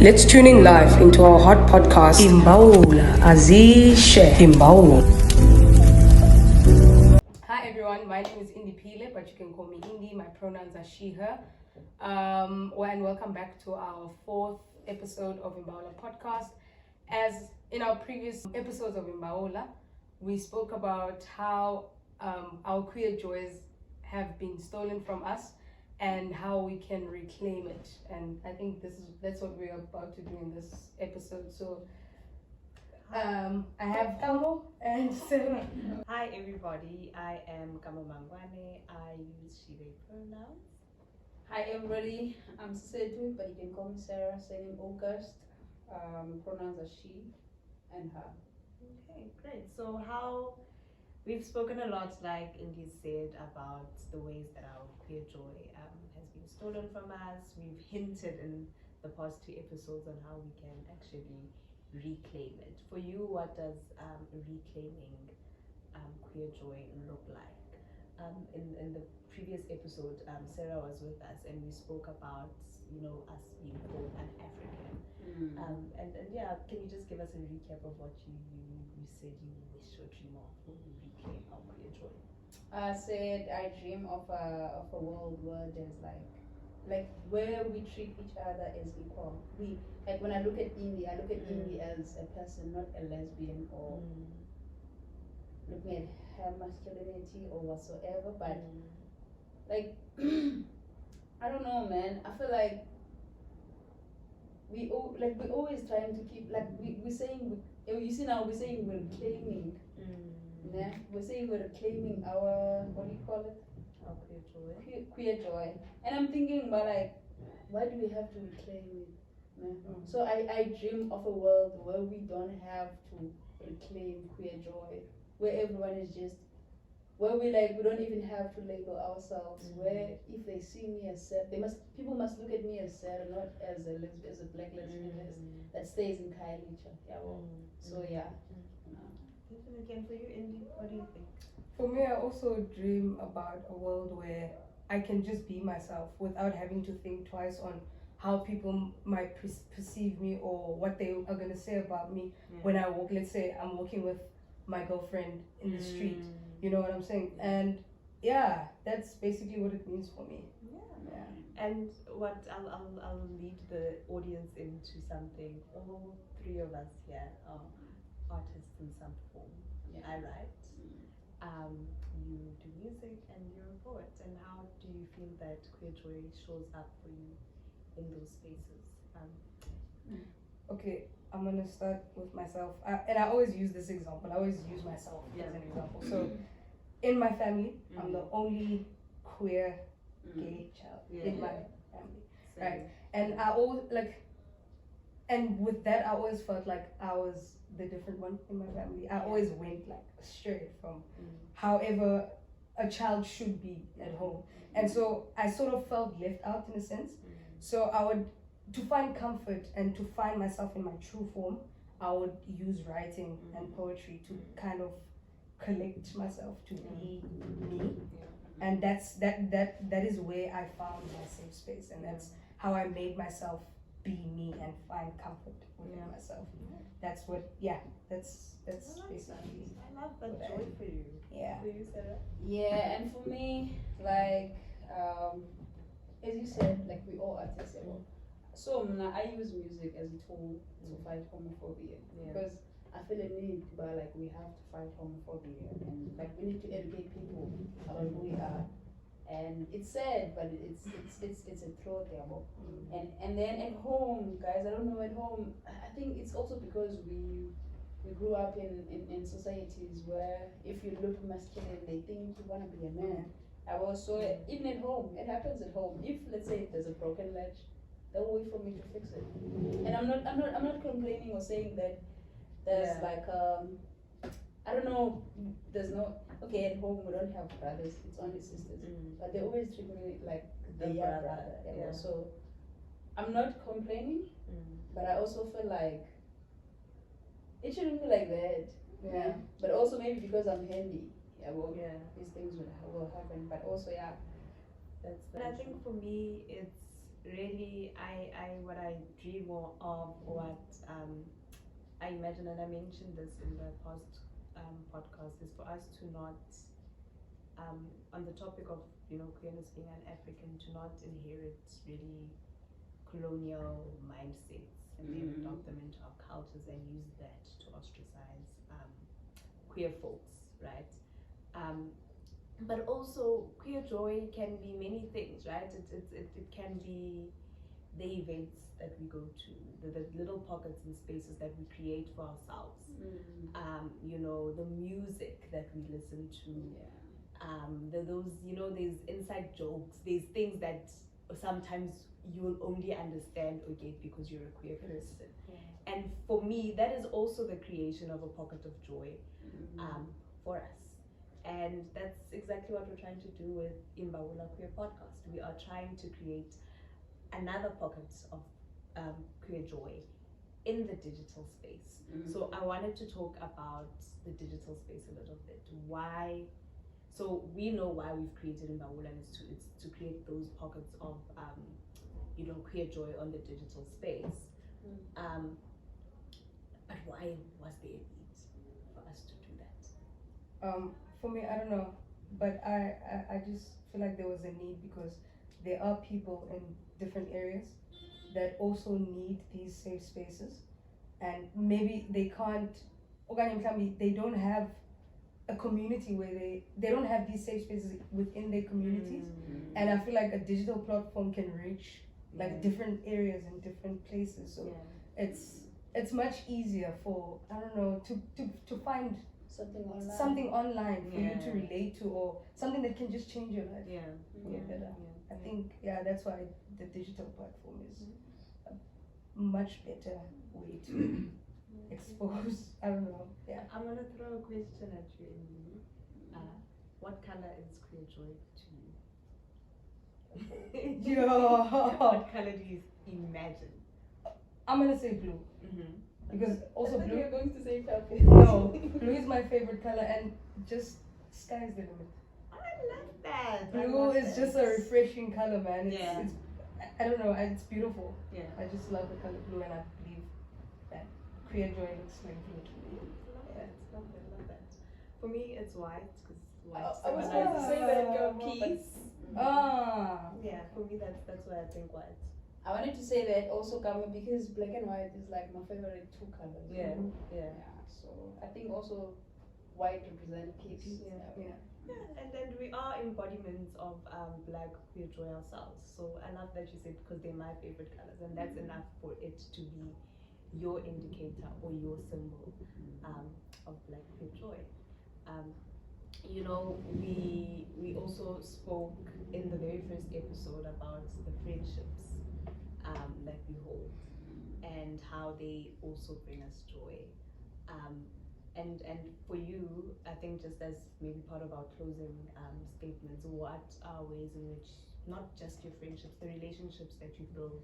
Let's tune in live into our hot podcast, Imbaula Azishe Imbaula. Hi everyone, my name is Indiphile, but you can call me Indi. My pronouns are she, her. And welcome back to our fourth episode of Imbaula podcast. As in our previous episodes of Imbaula, we spoke about how our queer joys have been stolen from us and how we can reclaim it. And I think that's what we're about to do in this episode. So I have Kamo and Sarah. Hi everybody, I am Mangwane. I use she/they pronouns. Hi everybody, I'm Sesethu, but you can call me Sarah, surname August. Pronouns are she and her. Okay, great. So how we've spoken a lot, like Indy said, about the ways that our queer joy has been stolen from us. We've hinted in the past two episodes on how we can actually reclaim it. For you, what does reclaiming queer joy look like? In the previous episode, Sarah was with us and we spoke about, us being called unAfrican. And yeah, can you just give us a recap of what you said you wish or dream of when you reclaim our queer joy? I said I dream of a world where there's like where we treat each other as equal. We like when I look at Indy, I look at Indy as a person, not a lesbian or looking at her masculinity or whatsoever. But like I don't know, man. I feel like we're always trying to keep we're saying you see now we're saying we're reclaiming. Yeah, we're saying we're reclaiming our what do you call it? Our queer joy. Queer joy. And I'm thinking about like, why do we have to reclaim it? Yeah. So I dream of a world where we don't have to reclaim queer joy, where everyone is just where we don't even have to label ourselves. Where if they see me as sad, people must look at me as sad, not as a black lesbian that stays in Kailicha. Yeah. So yeah. Definitely. And for you, Indy, what do you think? For me, I also dream about a world where I can just be myself without having to think twice on how people might perceive me or what they are going to say about me when I walk. Let's say I'm walking with my girlfriend in the street. You know what I'm saying? And yeah, that's basically what it means for me. Yeah. And what I'll lead the audience into something. All three of us here are artists in some form. Yeah. I write. You do music and you're a poet. And how do you feel that queer joy shows up for you in those spaces? Okay, I'm gonna start with myself. And I always use this example. I always use myself as an example. So, in my family, I'm the only queer gay child in my family, right? And I always and with that, I always felt like I was the different one in my family. I always went straight from however a child should be at home, and so I sort of felt left out in a sense. So I would, to find comfort and to find myself in my true form, I would use writing and poetry to kind of collect myself to be me, and that is where I found my safe space, and that's how I made myself be me and find comfort within myself. That's what that's basically. I love that joy for you. Yeah. For you, Sarah? Yeah, and for me, as you said, we all artists. So I use music as a tool to fight homophobia because I feel a need, but we have to fight homophobia and we need to educate people about who we are. And it's sad, but it's a truth there. And then at home, guys, I don't know at home. I think it's also because we grew up in societies where if you look masculine, they think you want to be a man. So even at home, it happens at home. If let's say there's a broken ledge, they'll wait for me to fix it. And I'm not complaining or saying that there's I don't know. There's no at home we don't have brothers. It's only sisters. But they always treat me like they are brother. Yeah. So I'm not complaining, but I also feel like it shouldn't be like that. Yeah. But also maybe because I'm handy. These things will happen. But also that's. And I think for me, it's really, what I dream of, what I imagine, and I mentioned this in the past podcast, is for us to not, on the topic of queerness being an African, to not inherit really colonial mindsets and then adopt them into our cultures and use that to ostracize queer folks, right? But also, queer joy can be many things, right? It can be the events that we go to, the little pockets and spaces that we create for ourselves. The music that we listen to. Those there's inside jokes. There's things that sometimes you will only understand or get because you're a queer person. And for me, that is also the creation of a pocket of joy for us. And that's exactly what we're trying to do with Imbawula Queer Podcast. We are trying to create another pocket of queer joy in the digital space. So I wanted to talk about the digital space a little bit. Why? So we know why we've created Imbawula, and it's to create those pockets of queer joy on the digital space. But why was there a need for us to do that? For me, I don't know, but I just feel like there was a need because there are people in different areas that also need these safe spaces, and maybe they can't, they don't have a community where they don't have these safe spaces within their communities, and I feel like a digital platform can reach like different areas and different places, so it's much easier for to find something online for you to relate to, or something that can just change your life. I think that's why the digital platform is a much better way to expose. I don't know. I'm gonna throw a question at you. What color is queer joy to you? What color do you imagine? I'm gonna say blue. Because also blue. You're going to say purple. No, blue is my favorite color, and just sky's the limit. I love that. Blue is just a refreshing color, man. It's I don't know, it's beautiful. I just love the color blue, and I believe that queer joy looks like blue to me. Love that. For me, it's white, because white. I was going to say that, girl, peace. Yeah, for me that's why I think white. I wanted to say that also, Kama, because black and white is like my favorite two colors. So I think also white represents peace. And then we are embodiments of black queer joy ourselves. So I love that you said, because they're my favorite colors, and that's enough for it to be your indicator or your symbol of black queer joy. We also spoke in the very first episode about the friendships that we hold and how they also bring us joy. And for you, I think, just as maybe part of our closing statements, what are ways in which not just your friendships, the relationships that you build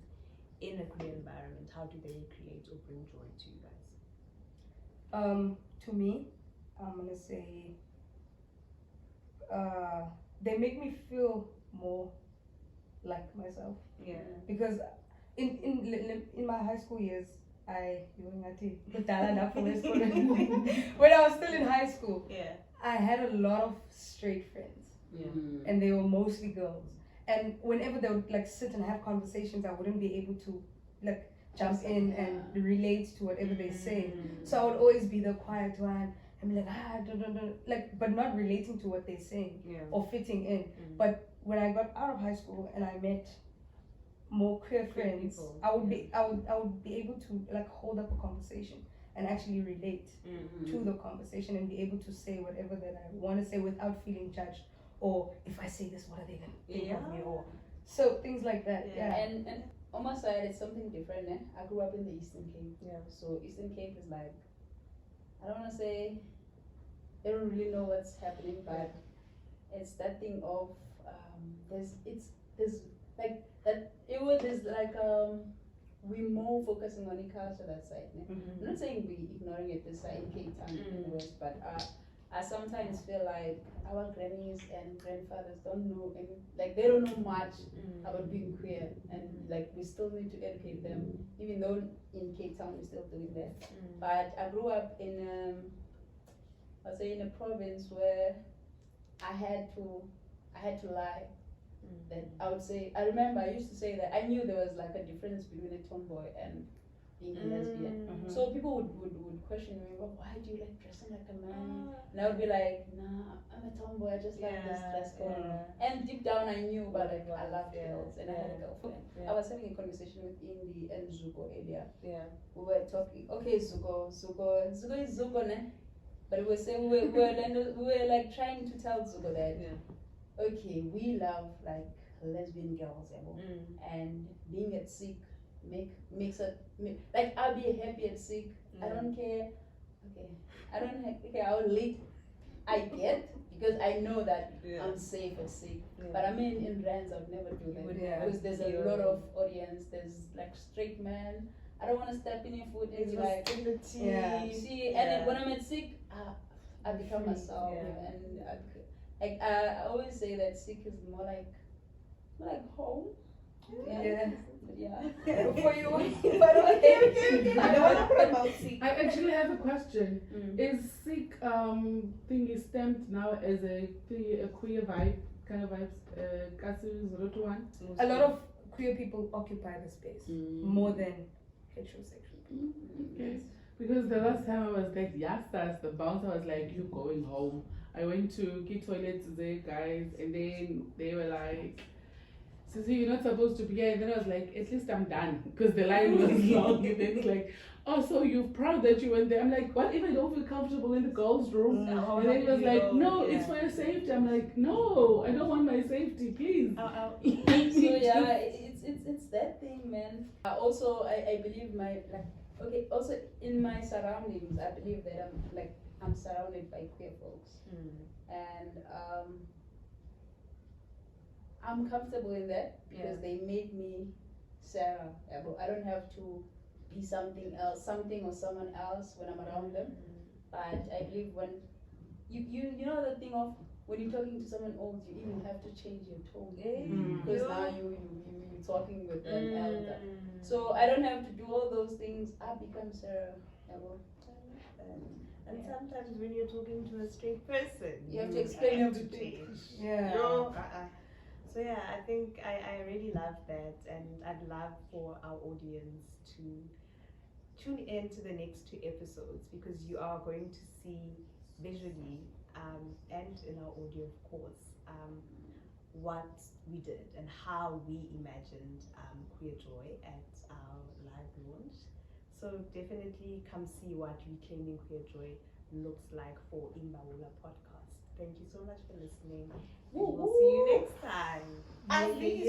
in a queer environment, how do they create or bring joy to you guys? To me, I'm gonna say they make me feel more like myself. Because in my high school years, when I was still in high school, I had a lot of straight friends, and they were mostly girls. And whenever they would like sit and have conversations, I wouldn't be able to like jump in and relate to whatever they say. So I would always be the quiet one and be like, but not relating to what they're saying or fitting in. But when I got out of high school and I met more queer friends, I would be able to like hold up a conversation and actually relate to the conversation and be able to say whatever that I want to say without feeling judged, or if I say this, what are they gonna think of me, or so things like that. And on my side, it's something different. I grew up in the Eastern Cape. So Eastern Cape is like, I don't want to say they don't really know what's happening, but it's that thing of there's like that. There's like we're more focusing on the culture that side. I'm not saying we ignoring it this side in Cape Town in the West, but I sometimes feel like our grannies and grandfathers don't know any, like they don't know much about being queer, and like we still need to educate them, even though in Cape Town we're still doing that. But I grew up in I'll say in a province where I had to lie. That I would say, I remember I used to say that I knew there was like a difference between a tomboy and being a lesbian. So people would question me, well, why do you like dressing like a man? And I would be like, nah, I'm a tomboy, I just like this dress code. And deep down I knew, but like I loved girls and I had a girlfriend. I was having a conversation with Indi and Zuko earlier. We were talking, okay, Zuko is Zuko, ne? But we were saying, we were like trying to tell Zuko that, okay, we love like lesbian girls, and being at sick makes it like I'll be happy at sick. I don't care. Okay, I'll leave. I get because I know that I'm safe at sick. But I mean, in Rands, I would never do that because there's a lot of audience. There's like straight men. I don't want to step in your foot and be like, see. And then when I'm at sick, I become myself, and I always say that sick is more like home. For you. But okay. I don't want to put about sick. I actually have a question. Is sick thing is stamped now as a queer vibe kind of vibes? A lot of queer people occupy the space more than heterosexual people. Yes. Because the last time I was like, Yastas, the bouncer was like, you going home. I went to key toilets there, guys, and then they were like, Sesethu, you're not supposed to be here. And then I was like, at least I'm done. Because the line was long. And then it's like, oh, so you're proud that you went there. I'm like, what if I don't feel comfortable in the girls' room? And then he was like, no, it's for your safety. I'm like, no, I don't want my safety, please. So it's that thing, man. Also, I believe also in my surroundings, I believe that I'm surrounded by queer folks. And I'm comfortable in that because they made me Sarah. I don't have to be something or someone else when I'm around them. But I believe when you know the thing of when you're talking to someone old, you even have to change your tone because now you're talking with an elder. So I don't have to do all those things. I become Sarah. And sometimes when you're talking to a straight person, you have to explain everything. Yeah. So yeah, I think I really love that, and I'd love for our audience to tune in to the next 2 episodes because you are going to see visually and in our audio, of course, what we did and how we imagined Queer Joy at our live launch. So definitely come see what Reclaiming Queer Joy looks like for Imbawula podcast. Thank you so much for listening. We'll see you next time. I think